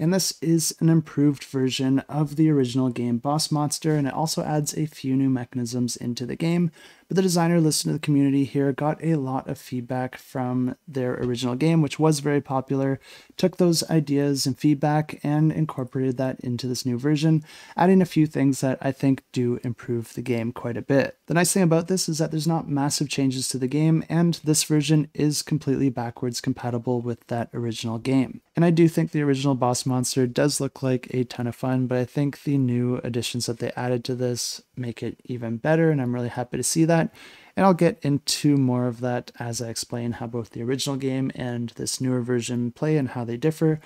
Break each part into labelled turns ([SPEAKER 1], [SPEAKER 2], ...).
[SPEAKER 1] And this is an improved version of the original game boss monster, and it also adds a few new mechanisms into the game. But the designer listened to the community here, got a lot of feedback from their original game, which was very popular, took those ideas and feedback and incorporated that into this new version, adding a few things that I think do improve the game quite a bit. The nice thing about this is that there's not massive changes to the game, and this version is completely backwards compatible with that original game. And I do think the original boss monster does look like a ton of fun, but I think the new additions that they added to this make it even better, and I'm really happy to see that. And I'll get into more of that as I explain how both the original game and this newer version play and how they differ.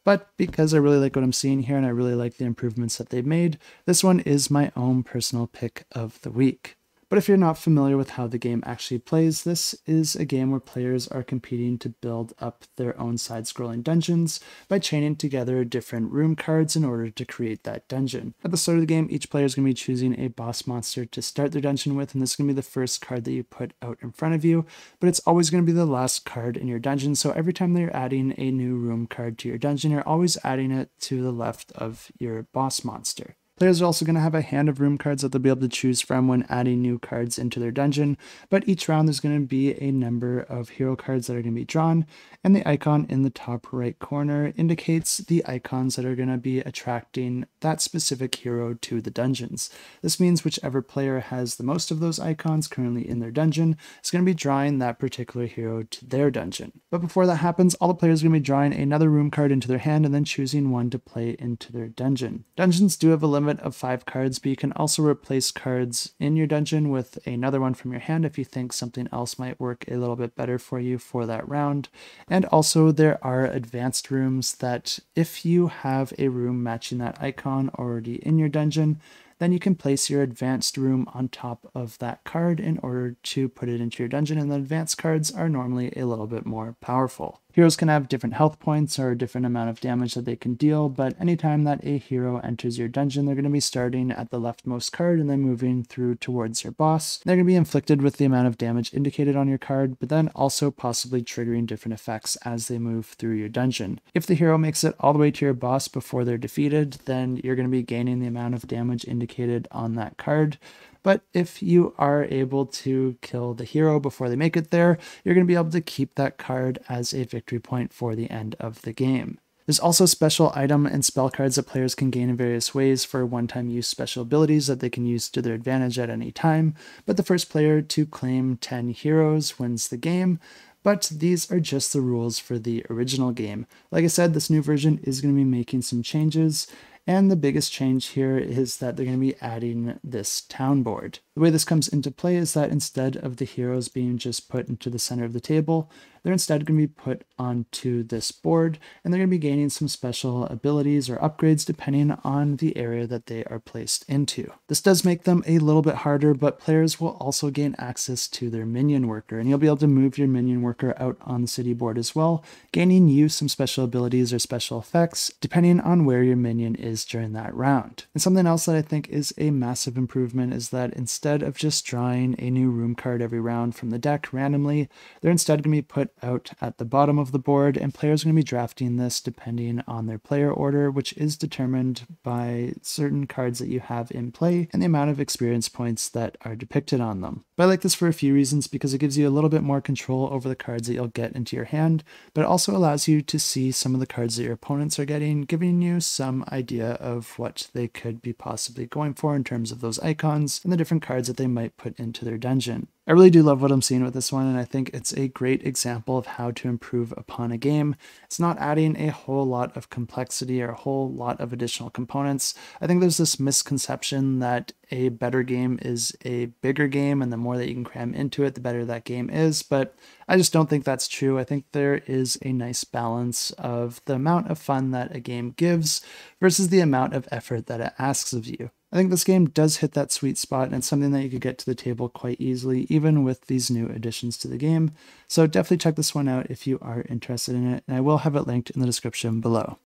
[SPEAKER 1] But because I really like what I'm seeing here and I really like the improvements that they've made, this one is my own personal pick of the week. But if you're not familiar with how the game actually plays, this is a game where players are competing to build up their own side-scrolling dungeons by chaining together different room cards in order to create that dungeon. At the start of the game, each player is going to be choosing a boss monster to start their dungeon with, and this is going to be the first card that you put out in front of you, but it's always going to be the last card in your dungeon, so every time that you're adding a new room card to your dungeon, you're always adding it to the left of your boss monster. Players are also going to have a hand of room cards that they'll be able to choose from when adding new cards into their dungeon, but each round there's going to be a number of hero cards that are going to be drawn, and the icon in the top right corner indicates the icons that are going to be attracting that specific hero to the dungeons. This means whichever player has the most of those icons currently in their dungeon is going to be drawing that particular hero to their dungeon. But before that happens, all the players are going to be drawing another room card into their hand and then choosing one to play into their dungeon. Dungeons do have a limit of 5 cards, but you can also replace cards in your dungeon with another one from your hand if you think something else might work a little bit better for you for that round. And also there are advanced rooms that if you have a room matching that icon already in your dungeon, then you can place your advanced room on top of that card in order to put it into your dungeon, and the advanced cards are normally a little bit more powerful. Heroes can have different health points or a different amount of damage that they can deal, but anytime that a hero enters your dungeon, they're going to be starting at the leftmost card and then moving through towards your boss. They're going to be inflicted with the amount of damage indicated on your card, but then also possibly triggering different effects as they move through your dungeon. If the hero makes it all the way to your boss before they're defeated, then you're going to be gaining the amount of damage indicated on that card. But if you are able to kill the hero before they make it there, you're going to be able to keep that card as a victory point for the end of the game. There's also special item and spell cards that players can gain in various ways for one-time use special abilities that they can use to their advantage at any time, but the first player to claim 10 heroes wins the game. But these are just the rules for the original game. Like I said, this new version is going to be making some changes, and the biggest change here is that they're going to be adding this town board. The way this comes into play is that instead of the heroes being just put into the center of the table, they're instead going to be put onto this board, and they're going to be gaining some special abilities or upgrades depending on the area that they are placed into. This does make them a little bit harder, but players will also gain access to their minion worker, and you'll be able to move your minion worker out on the city board as well, gaining you some special abilities or special effects depending on where your minion is during that round. And something else that I think is a massive improvement is that instead of just drawing a new room card every round from the deck randomly, they're instead going to be put out at the bottom of the board, and players are going to be drafting this depending on their player order, which is determined by certain cards that you have in play and the amount of experience points that are depicted on them. But I like this for a few reasons, because it gives you a little bit more control over the cards that you'll get into your hand, but it also allows you to see some of the cards that your opponents are getting, giving you some idea of what they could be possibly going for in terms of those icons and the different cards that they might put into their dungeon. I really do love what I'm seeing with this one, and I think it's a great example of how to improve upon a game. It's not adding a whole lot of complexity or a whole lot of additional components. I think there's this misconception that a better game is a bigger game, and the more that you can cram into it, the better that game is, but I just don't think that's true. I think there is a nice balance of the amount of fun that a game gives versus the amount of effort that it asks of you. I think this game does hit that sweet spot, and it's something that you could get to the table quite easily, even with these new additions to the game. So definitely check this one out if you are interested in it, and I will have it linked in the description below.